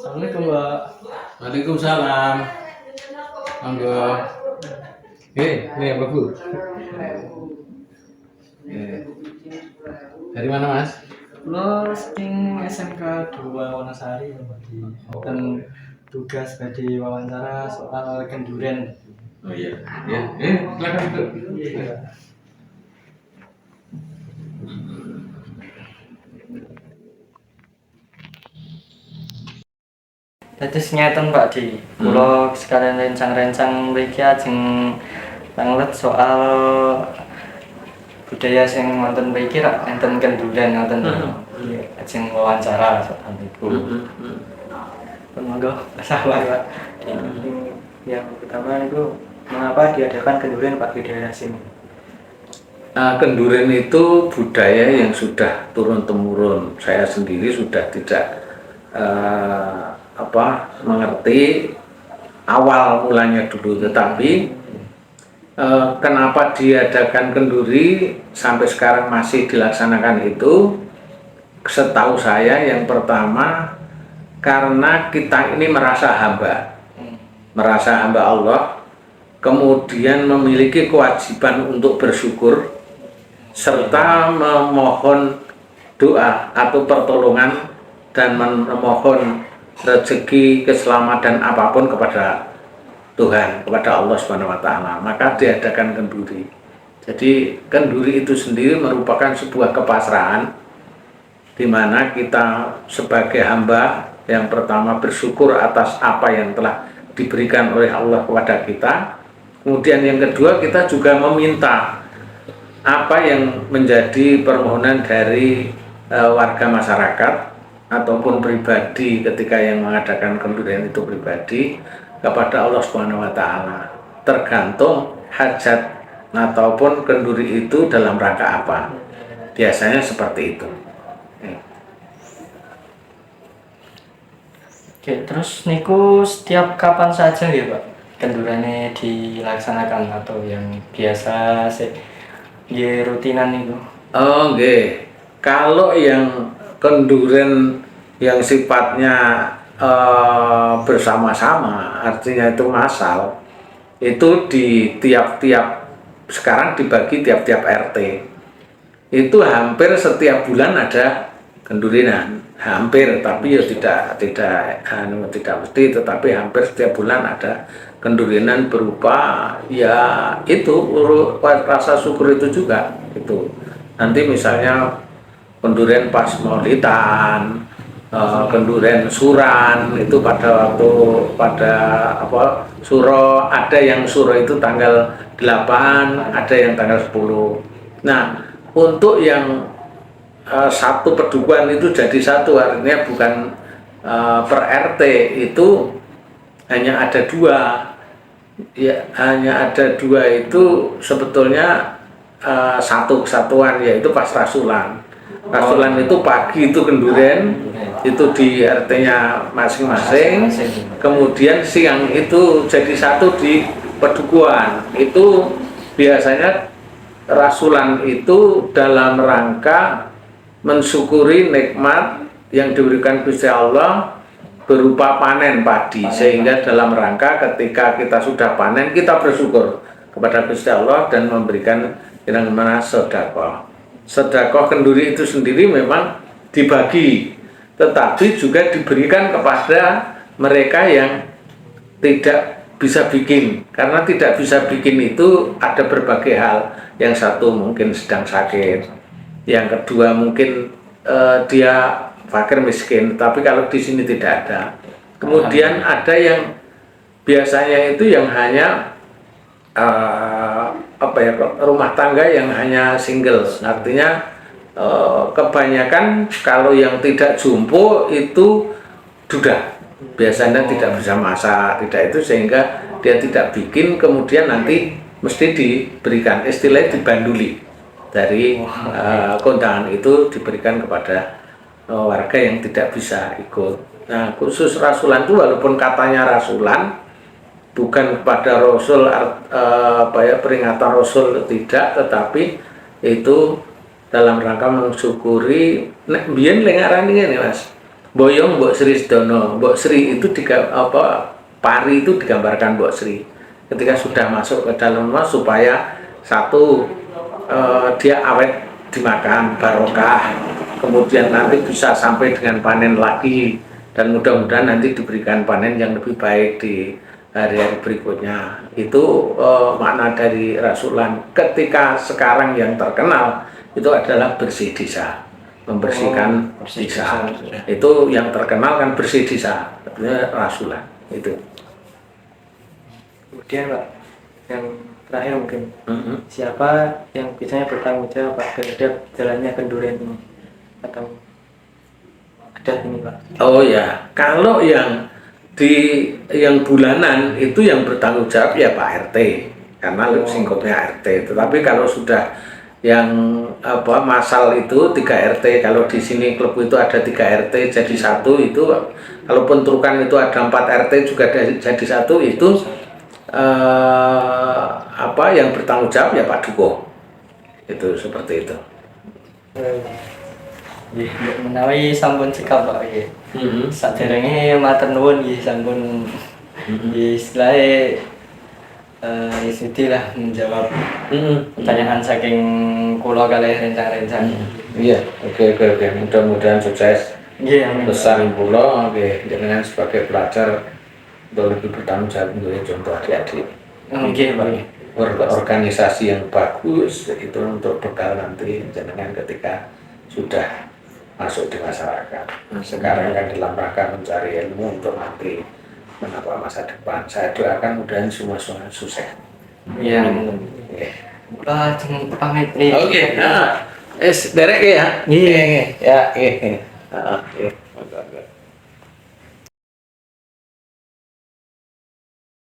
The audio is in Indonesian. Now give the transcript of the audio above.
Assalamualaikum, Mbak. Waalaikumsalam. Monggo. Ini apa Bu? Dari mana Mas? Lo sing SMK 2 Wonosari, Mbak, dan tugas di wawancara soal kenduren. Oh iya. Ya, silakan duduk. Iya. Dados ngeten Pak Di, kula sekalian rencang-rencang mriki ajeng tanglet soal budaya sing wonten mriki rak enten kenduren ngoten. Ajeng wawancara soal niku. Pun monggo sabar Pak. Yang pertama itu mengapa diadakan kenduren Pak di daerah sini? Kenduren itu budaya yang sudah turun-temurun. Saya sendiri sudah tidak mengerti awal mulanya dulu, tetapi kenapa diadakan kenduri sampai sekarang masih dilaksanakan itu, setahu saya yang pertama karena kita ini merasa hamba Allah, kemudian memiliki kewajiban untuk bersyukur serta memohon doa atau pertolongan dan memohon rezeki, keselamatan apapun kepada Tuhan, kepada Allah Subhanahu wa taala. Maka diadakan kenduri. Jadi kenduri itu sendiri merupakan sebuah kepasrahan di mana kita sebagai hamba yang pertama bersyukur atas apa yang telah diberikan oleh Allah kepada kita. Kemudian yang kedua, kita juga meminta apa yang menjadi permohonan dari warga masyarakat ataupun pribadi ketika yang mengadakan kendurian itu pribadi kepada Allah Subhanahu wa taala. Tergantung hajat ataupun kenduri itu dalam rangka apa. Biasanya seperti itu. Oke, terus niku setiap kapan saja ya Pak kendurannya dilaksanakan atau yang biasa sih rutinan itu? Oh, nggih. Kalau yang kenduren yang sifatnya bersama-sama, artinya itu massal, itu di tiap-tiap, sekarang dibagi tiap-tiap RT. Itu hampir setiap bulan ada kendurinan, hampir, tapi ya tidak mesti, tetapi hampir setiap bulan ada kendurinan berupa ya itu rasa syukur itu juga itu. Nanti misalnya kendurian pas Maulidan, kendurian suran itu pada suro, ada yang suro itu tanggal 8, ada yang tanggal 10. Nah, untuk yang satu pedukuhan itu jadi satu, artinya bukan per RT, itu hanya ada 2. Ya, hanya ada 2 itu sebetulnya satu kesatuan, yaitu pas rasulan. Rasulan itu pagi itu kendurian, itu di RT-nya masing-masing. Kemudian siang itu jadi satu di pedukuhan. Itu biasanya rasulan itu dalam rangka mensyukuri nikmat yang diberikan Gusti Allah berupa panen padi, sehingga dalam rangka ketika kita sudah panen, kita bersyukur kepada Gusti Allah dan memberikan yang mana sedekah. Sedekah kenduri itu sendiri memang dibagi, tetapi juga diberikan kepada mereka yang tidak bisa bikin. Karena tidak bisa bikin itu ada berbagai hal. Yang satu mungkin sedang sakit, yang kedua mungkin dia fakir miskin, tapi kalau di sini tidak ada. Kemudian ada yang biasanya itu yang hanya rumah tangga yang hanya single, artinya kebanyakan kalau yang tidak jumbo itu duda, biasanya tidak bisa masak, tidak itu, sehingga dia tidak bikin, kemudian nanti mesti diberikan, istilahnya dibanduli dari kondangan itu diberikan kepada warga yang tidak bisa ikut. Nah, khusus rasulan itu walaupun katanya rasulan, bukan kepada Rasul, peringatan Rasul tidak, tetapi itu dalam rangka mensyukuri. Nek biyen lengaran ini Mas, Boyong Mbok Sri Sedono. Mbok Sri itu pari itu digambarkan Mbok Sri. Ketika sudah masuk ke dalam rumah supaya satu dia awet dimakan barokah, kemudian nanti bisa sampai dengan panen lagi dan mudah-mudahan nanti diberikan panen yang lebih baik di hari-hari berikutnya. Itu makna dari Rasulan. Ketika sekarang yang terkenal itu adalah bersih desa, membersihkan desa. Itu yang terkenal kan bersih desa, artinya Rasulan itu. Kemudian Pak, yang terakhir mungkin siapa yang biasanya bertanggung jawab terhadap jalannya kenduren ini atau adat ini Pak? Oh ya, kalau yang bulanan itu yang bertanggung jawab ya Pak RT, karena singkatnya RT. Tetapi kalau sudah yang masal itu 3 RT, kalau di sini klub itu ada 3 RT jadi satu, itu kalau Pentrukan itu ada 4 RT juga jadi satu, itu yang bertanggung jawab ya Pak Duko. Itu seperti itu. Menawi sampun sikap Pak nggih. Saderenge matur nuwun nggih sampun istilahnya lah menjawab pertanyaan saking kula kalih rencang-rencang. Iya, oke. Mudah-mudahan sukses. Nggih, amin. Pesan kula nggih jenengan sebagai pelajar untuk lebih bertanggung jawab untuk contoh adik-adik. Nggih, Pak. Organisasi yang bagus itu untuk bekal nanti jenengan ketika sudah masuk di masyarakat. Sekarang kan dalam rangka mencari ilmu untuk nanti menapa masa depan. Saya doakan mudah-mudahan semua sukses. Iya. Kula pamit. Oke. Derek ya. Nggih. Ya.